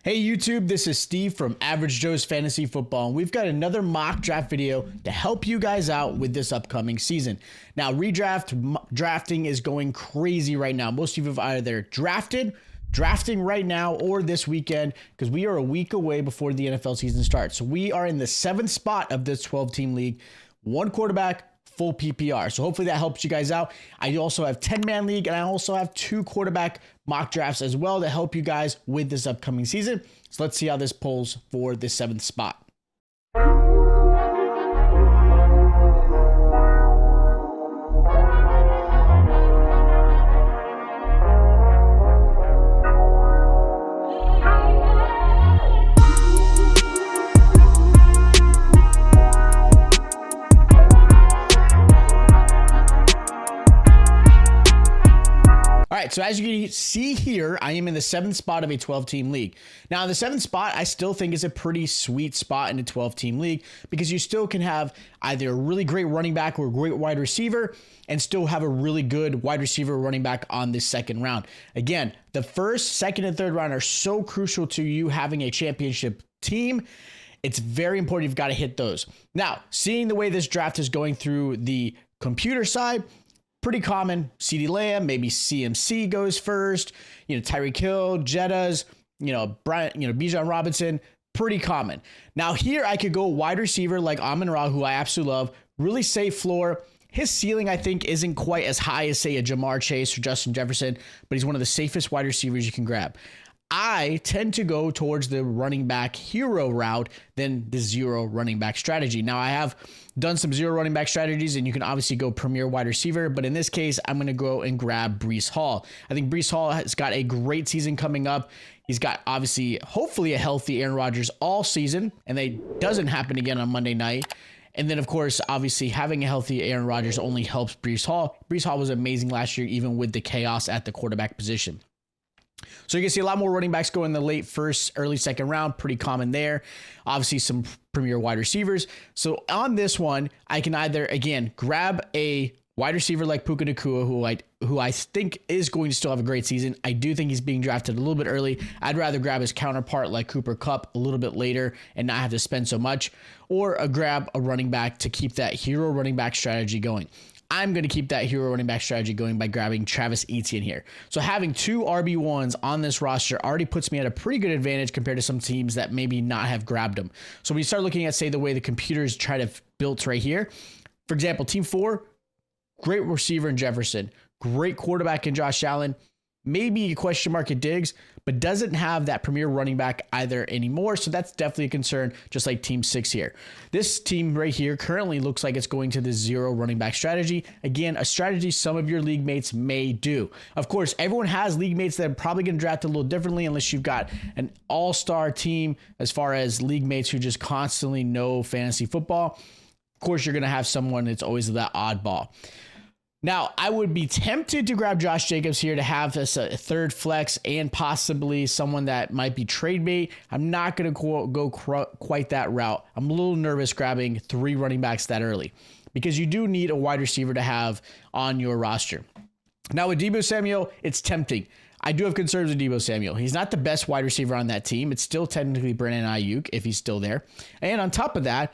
Hey YouTube, this is Steve from Average Joe's Fantasy Football, and we've got another mock draft video to help you guys out with this upcoming season. Now, drafting is going crazy right now. Most of you have either drafting right now, or this weekend, because we are a week away before the NFL season starts. So we are in the 7th spot of this 12-team league, one quarterback, full PPR. So hopefully that helps you guys out. I also have 10-man league, and I also have 2 quarterback mock drafts as well to help you guys with this upcoming season. So let's see how this pulls for the 7th spot. All right, so as you can see here, I am in the 7th spot of a 12-team league. Now, the 7th spot, I still think is a pretty sweet spot in a 12-team league because you still can have either a really great running back or a great wide receiver and still have a really good wide receiver running back on this second round. Again, the first, second, and third round are so crucial to you having a championship team. It's very important. You've got to hit those. Now, seeing the way this draft is going through the computer side, pretty common. CeeDee Lamb, maybe CMC goes first. Tyreek Hill, Jettas, Bijan Robinson, pretty common. Now here I could go wide receiver like Amon-Ra, who I absolutely love. Really safe floor. His ceiling, I think, isn't quite as high as, say, a Jamar Chase or Justin Jefferson, but he's one of the safest wide receivers you can grab. I tend to go towards the running back hero route than the zero running back strategy. Now, I have done some zero running back strategies, and you can obviously go premier wide receiver, but in this case, I'm going to go and grab Breece Hall. I think Breece Hall has got a great season coming up. He's got, obviously, hopefully a healthy Aaron Rodgers all season, and that doesn't happen again on Monday night. And then, of course, obviously, having a healthy Aaron Rodgers only helps Breece Hall. Breece Hall was amazing last year, even with the chaos at the quarterback position. So you can see a lot more running backs go in the late first, early second round. Pretty common there. Obviously, some premier wide receivers. So on this one, I can either, again, grab a wide receiver like Puka Nacua, who I think is going to still have a great season. I do think he's being drafted a little bit early. I'd rather grab his counterpart like Cooper Kupp a little bit later and not have to spend so much, or grab a running back to keep that hero running back strategy going. I'm going to keep that hero running back strategy going by grabbing Travis Etienne here. So having 2 RB1s on this roster already puts me at a pretty good advantage compared to some teams that maybe not have grabbed them. So when you start looking at, say, the way the computers try to build right here, for example, team 4, great receiver in Jefferson, great quarterback in Josh Allen, maybe a question mark at Diggs, but doesn't have that premier running back either anymore. So that's definitely a concern, just like team 6 here. This team right here currently looks like it's going to the zero running back strategy. Again, a strategy some of your league mates may do. Of course, everyone has league mates that are probably going to draft a little differently unless you've got an all-star team as far as league mates who just constantly know fantasy football. Of course, you're going to have someone that's always that oddball. Now, I would be tempted to grab Josh Jacobs here to have this a third flex and possibly someone that might be trade bait. I'm not going to go quite that route. I'm a little nervous grabbing 3 running backs that early because you do need a wide receiver to have on your roster. Now, with Deebo Samuel, it's tempting. I do have concerns with Deebo Samuel. He's not the best wide receiver on that team. It's still technically Brandon Ayuk if he's still there. And on top of that,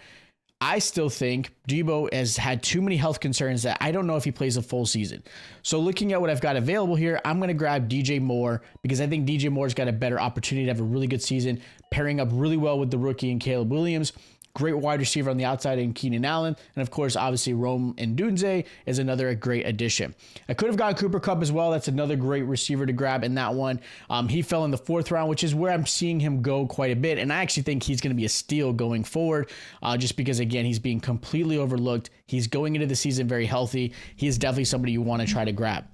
I still think Deebo has had too many health concerns that I don't know if he plays a full season. So looking at what I've got available here, I'm going to grab DJ Moore because I think DJ Moore's got a better opportunity to have a really good season, pairing up really well with the rookie and Caleb Williams. Great wide receiver on the outside in Keenan Allen. And of course, obviously, Rome and Dunze is another great addition. I could have gotten Cooper Kupp as well. That's another great receiver to grab in that one. He fell in the 4th round, which is where I'm seeing him go quite a bit. And I actually think he's going to be a steal going forward just because, again, he's being completely overlooked. He's going into the season very healthy. He is definitely somebody you want to try to grab.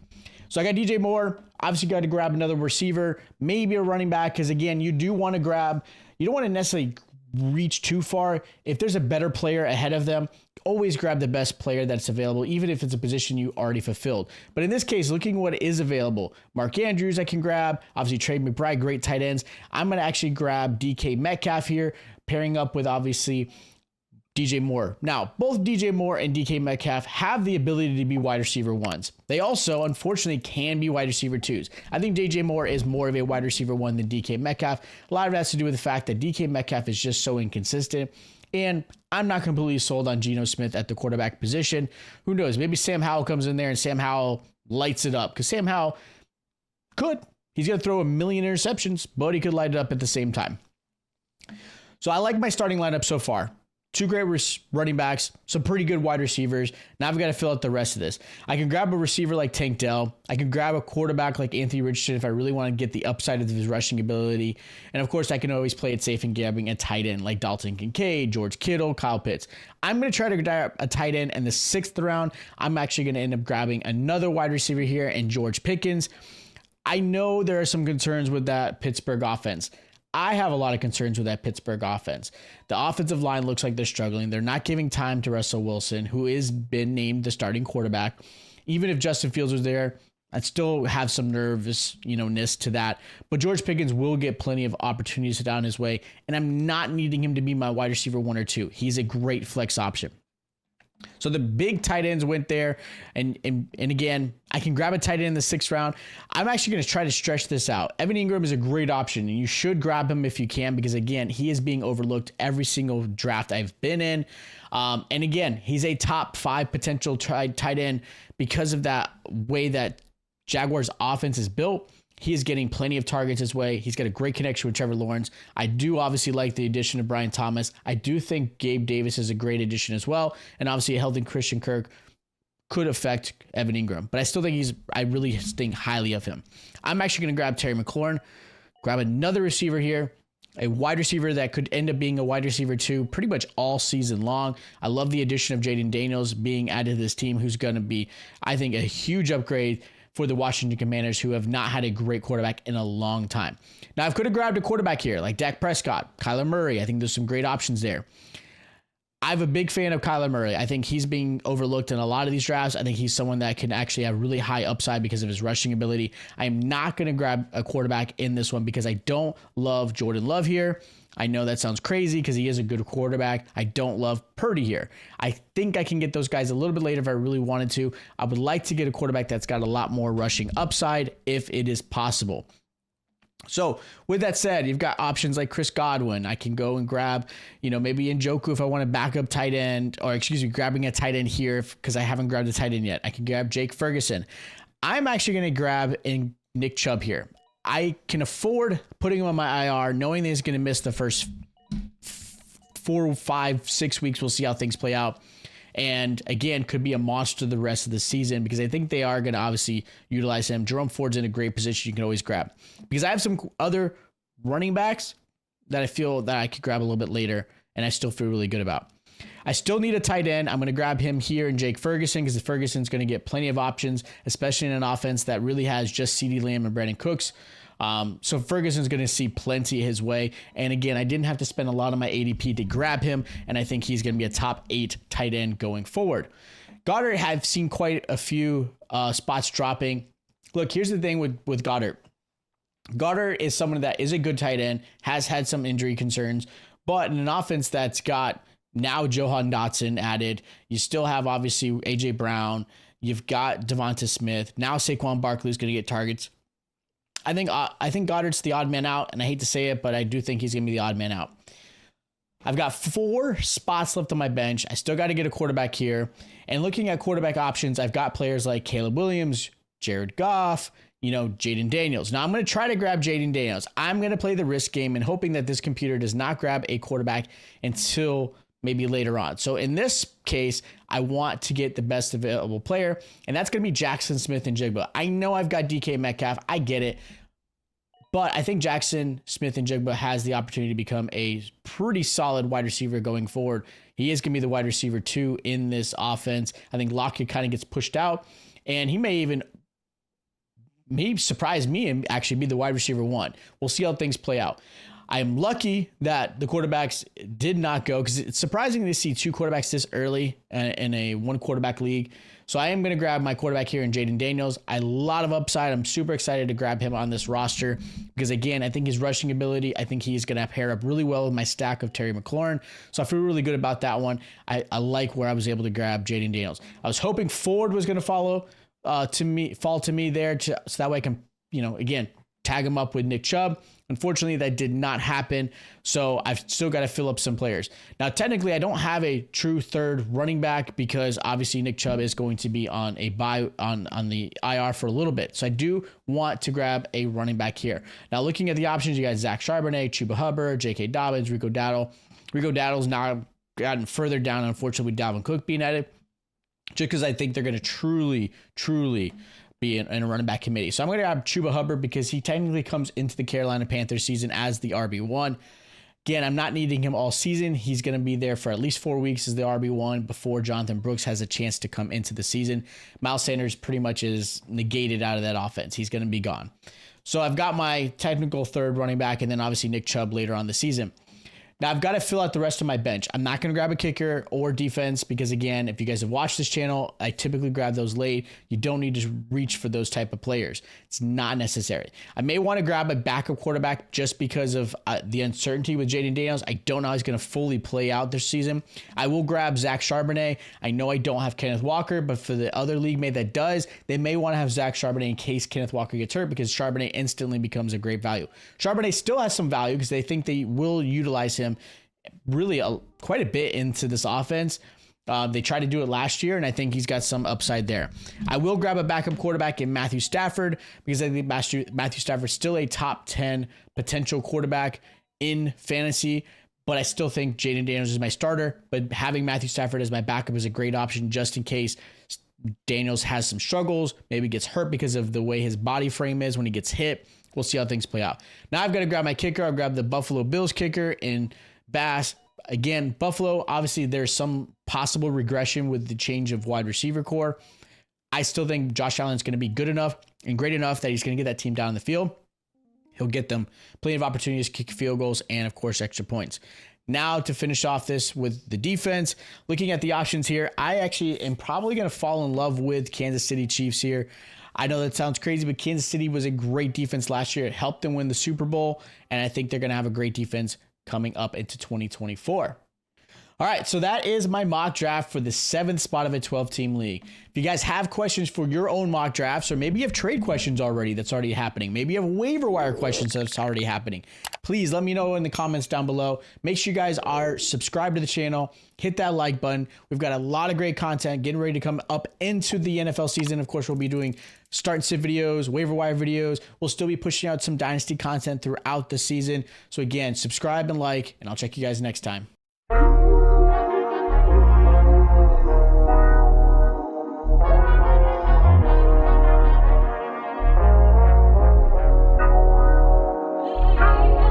So I got DJ Moore. Obviously, got to grab another receiver, maybe a running back, because, again, you don't want to necessarily reach too far. If there's a better player ahead of them, always grab the best player that's available, even if it's a position you already fulfilled. But in this case, looking at what is available, Mark Andrews I can grab, obviously Trey McBride, great tight ends. I'm going to actually grab DK Metcalf here, pairing up with obviously DJ Moore. Now, both DJ Moore and DK Metcalf have the ability to be wide receiver ones. They also, unfortunately, can be wide receiver twos. I think DJ Moore is more of a wide receiver one than DK Metcalf. A lot of it has to do with the fact that DK Metcalf is just so inconsistent. And I'm not completely sold on Geno Smith at the quarterback position. Who knows? Maybe Sam Howell comes in there and Sam Howell lights it up. Because Sam Howell could. He's going to throw a million interceptions, but he could light it up at the same time. So I like my starting lineup so far. 2 great running backs, some pretty good wide receivers. Now I've got to fill out the rest of this. I can grab a receiver like Tank Dell. I can grab a quarterback like Anthony Richardson if I really want to get the upside of his rushing ability. And of course, I can always play it safe and grabbing a tight end like Dalton Kincaid, George Kittle, Kyle Pitts. I'm going to try to grab a tight end in the 6th round. I'm actually going to end up grabbing another wide receiver here and George Pickens. I know there are some concerns with that Pittsburgh offense. I have a lot of concerns with that Pittsburgh offense. The offensive line looks like they're struggling. They're not giving time to Russell Wilson, who has been named the starting quarterback. Even if Justin Fields was there, I'd still have some nervousness to that. But George Pickens will get plenty of opportunities down his way, and I'm not needing him to be my wide receiver 1 or 2. He's a great flex option. So the big tight ends went there. And again, I can grab a tight end in the 6th round. I'm actually going to try to stretch this out. Evan Ingram is a great option, and you should grab him if you can, because again, he is being overlooked every single draft I've been in. And again, he's a top 5 potential tight end because of that way that Jaguars offense is built. He is getting plenty of targets his way. He's got a great connection with Trevor Lawrence. I do obviously like the addition of Brian Thomas. I do think Gabe Davis is a great addition as well. And obviously a healthy Christian Kirk could affect Evan Ingram. But I still think I really think highly of him. I'm actually going to grab Terry McLaurin, grab another receiver here, a wide receiver that could end up being a wide receiver 2 pretty much all season long. I love the addition of Jaden Daniels being added to this team, who's going to be, I think, a huge upgrade for the Washington Commanders, who have not had a great quarterback in a long time. Now, I could have grabbed a quarterback here like Dak Prescott, Kyler Murray. I think there's some great options there. I'm a big fan of Kyler Murray. I think he's being overlooked in a lot of these drafts. I think he's someone that can actually have really high upside because of his rushing ability. I am not going to grab a quarterback in this one because I don't love Jordan Love here. I know that sounds crazy because he is a good quarterback. I don't love Purdy here. I think I can get those guys a little bit later if I really wanted to. I would like to get a quarterback that's got a lot more rushing upside if it is possible. So with that said, you've got options like Chris Godwin. I can go and grab, maybe Njoku if I want a backup tight end, or grabbing a tight end here because I haven't grabbed a tight end yet. I can grab Jake Ferguson. I'm actually going to grab Nick Chubb here. I can afford putting him on my IR, knowing that he's going to miss the first 4, 5, 6 weeks. We'll see how things play out. And again, could be a monster the rest of the season because I think they are going to obviously utilize him. Jerome Ford's in a great position you can always grab. Because I have some other running backs that I feel that I could grab a little bit later, and I still feel really good about. I still need a tight end. I'm going to grab him here in Jake Ferguson because Ferguson's going to get plenty of options, especially in an offense that really has just CeeDee Lamb and Brandon Cooks. So Ferguson's going to see plenty his way. And again, I didn't have to spend a lot of my ADP to grab him, and I think he's going to be a top 8 tight end going forward. Goddard, I've seen quite a few spots dropping. Look, here's the thing with Goddard. Goddard is someone that is a good tight end, has had some injury concerns, but in an offense that's got now Johan Dotson added, you still have obviously AJ Brown, you've got Devonta Smith, now Saquon Barkley is going to get targets. I think Goddard's the odd man out, and I hate to say it, but I do think he's going to be the odd man out. I've got 4 spots left on my bench. I still got to get a quarterback here. And looking at quarterback options, I've got players like Caleb Williams, Jared Goff, Jaden Daniels. Now I'm going to try to grab Jaden Daniels. I'm going to play the risk game and hoping that this computer does not grab a quarterback until maybe later on. So in this case, I want to get the best available player, and that's going to be Jackson Smith-Njigba. I know I've got DK Metcalf. I get it. But I think Jackson Smith-Njigba has the opportunity to become a pretty solid wide receiver going forward. He is going to be the wide receiver 2 in this offense. I think Lockett kind of gets pushed out, and he may surprise me and actually be the wide receiver 1. We'll see how things play out. I'm lucky that the quarterbacks did not go, because it's surprising to see 2 quarterbacks this early in a 1 quarterback league. So I am going to grab my quarterback here in Jaden Daniels. A lot of upside. I'm super excited to grab him on this roster because, again, I think his rushing ability, I think he's going to pair up really well with my stack of Terry McLaurin. So I feel really good about that one. I like where I was able to grab Jaden Daniels. I was hoping Ford was going to fall to me there, so that way I can, again, tag him up with Nick Chubb. Unfortunately, that did not happen, so I've still got to fill up some players. Now, technically, I don't have a true third running back because obviously Nick Chubb is going to be on a bye on the IR for a little bit. So I do want to grab a running back here. Now, looking at the options, you got Zach Charbonnet, Chuba Hubbard, J.K. Dobbins, Rico Dowdle. Rico Dowdle's now gotten further down, unfortunately, with Dalvin Cook being added, just because I think they're going to truly be in a running back committee. So I'm going to grab Chuba Hubbard because he technically comes into the Carolina Panthers season as the RB1. Again, I'm not needing him all season. He's going to be there for at least 4 weeks as the RB1 before Jonathan Brooks has a chance to come into the season. Miles Sanders pretty much is negated out of that offense. He's going to be gone. So I've got my technical third running back, and then obviously Nick Chubb later on the season. Now, I've got to fill out the rest of my bench. I'm not going to grab a kicker or defense because, again, if you guys have watched this channel, I typically grab those late. You don't need to reach for those type of players. It's not necessary. I may want to grab a backup quarterback just because of the uncertainty with Jaden Daniels. I don't know how he's going to fully play out this season. I will grab Zach Charbonnet. I know I don't have Kenneth Walker, but for the other league mate that does, they may want to have Zach Charbonnet in case Kenneth Walker gets hurt because Charbonnet instantly becomes a great value. Charbonnet still has some value because they think they will utilize him really quite a bit into this offense. They tried to do it last year, and I think he's got some upside there. I will grab a backup quarterback in Matthew Stafford because I think Matthew Stafford's still a top 10 potential quarterback in fantasy, but I still think Jaden Daniels is my starter, but having Matthew Stafford as my backup is a great option just in case Daniels has some struggles, maybe gets hurt because of the way his body frame is when he gets hit. We'll see how things play out. Now I've got to grab my kicker. I'll grab the Buffalo Bills kicker in Bass. Again, Buffalo, obviously there's some possible regression with the change of wide receiver core. I still think Josh Allen's going to be good enough and great enough that he's going to get that team down the field. He'll get them plenty of opportunities to kick field goals and, of course, extra points. Now to finish off this with the defense, looking at the options here, I actually am probably going to fall in love with Kansas City Chiefs here. I know that sounds crazy, but Kansas City was a great defense last year. It helped them win the Super Bowl, and I think they're going to have a great defense coming up into 2024. All right, so that is my mock draft for the 7th spot of a 12-team league. If you guys have questions for your own mock drafts, or maybe you have trade questions that's already happening, maybe you have waiver wire questions that's already happening, please let me know in the comments down below. Make sure you guys are subscribed to the channel, hit that like button. We've got a lot of great content getting ready to come up into the NFL season. Of course, we'll be doing start and sit videos, waiver wire videos. We'll still be pushing out some dynasty content throughout the season. So again, subscribe and like, and I'll check you guys next time.